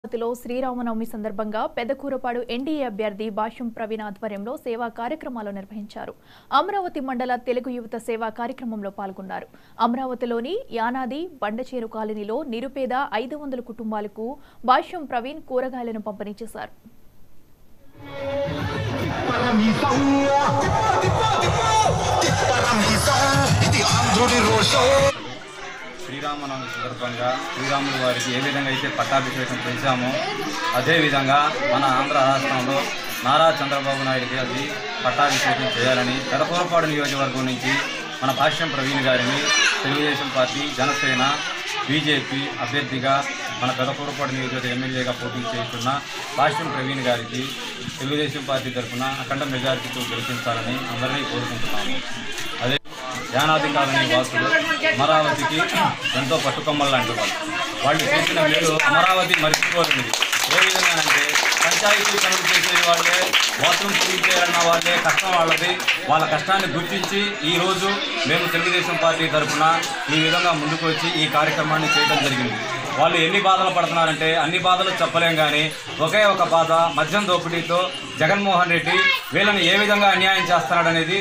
లో శ్రీరామనవమి సందర్భంగా పెదకూరపాడు ఎన్డీఏ అభ్యర్థి భాష్యం ప్రవీణ్ ఆధ్వర్యంలో సేవా కార్యక్రమాలు నిర్వహించారు. అమరావతి మండల తెలుగు యువత సేవా కార్యక్రమంలో పాల్గొన్నారు. అమరావతిలోని యానాది బండచేరు కాలనీలో నిరుపేద 500 కుటుంబాలకు భాష్యం ప్రవీణ్ కూరగాయలను పంపిణీ చేశారు. శ్రీరామనవమి సందర్భంగా శ్రీరాముల వారికి ఏ విధంగా అయితే పట్టాభిషేకం చేశామో అదేవిధంగా మన ఆంధ్ర రాష్ట్రంలో నారా చంద్రబాబు నాయుడికి అది పట్టాభిషేకం చేయాలని పెదకూరపాడు నియోజకవర్గం నుంచి మన భాష్యం ప్రవీణ్ గారిని తెలుగుదేశం పార్టీ, జనసేన, బీజేపీ అభ్యర్థిగా మన పెదకూరపాడు నియోజకవర్గ ఎమ్మెల్యేగా పోటీ చేస్తున్న భాష్యం ప్రవీణ్ గారికి తెలుగుదేశం పార్టీ తరఫున అఖండ మెజారిటీతో గెలిపించాలని అందరినీ కోరుకుంటున్నాము. అదే యానాది కాలనీ వాసులు అమరావతికి ఎంతో పట్టుకొమ్మలు లాంటి వాళ్ళు చేసిన మేలు అమరావతి మర్చిపోతుంది. ఏ విధంగానంటే పంచాయతీ పనులు చేసే వాళ్ళే, బాత్రూమ్ క్లీన్ చేయాలన్న వాళ్ళే కష్టం వాళ్ళది. వాళ్ళ కష్టాన్ని గుర్తించి ఈరోజు మేము తెలుగుదేశం పార్టీ తరఫున ఈ విధంగా ముందుకు వచ్చి ఈ కార్యక్రమాన్ని చేయడం జరిగింది. వాళ్ళు ఎన్ని బాధలు పడుతున్నారంటే అన్ని బాధలు చెప్పలేం, కానీ ఒకే ఒక బాధ మద్యం దోపిడీతో జగన్మోహన్ రెడ్డి వీళ్ళని ఏ విధంగా అన్యాయం చేస్తున్నాడనేది.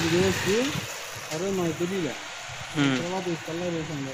విదేశీ అరే నాకు తెలియదు తర్వాత ఈ కలర్ వేసాను.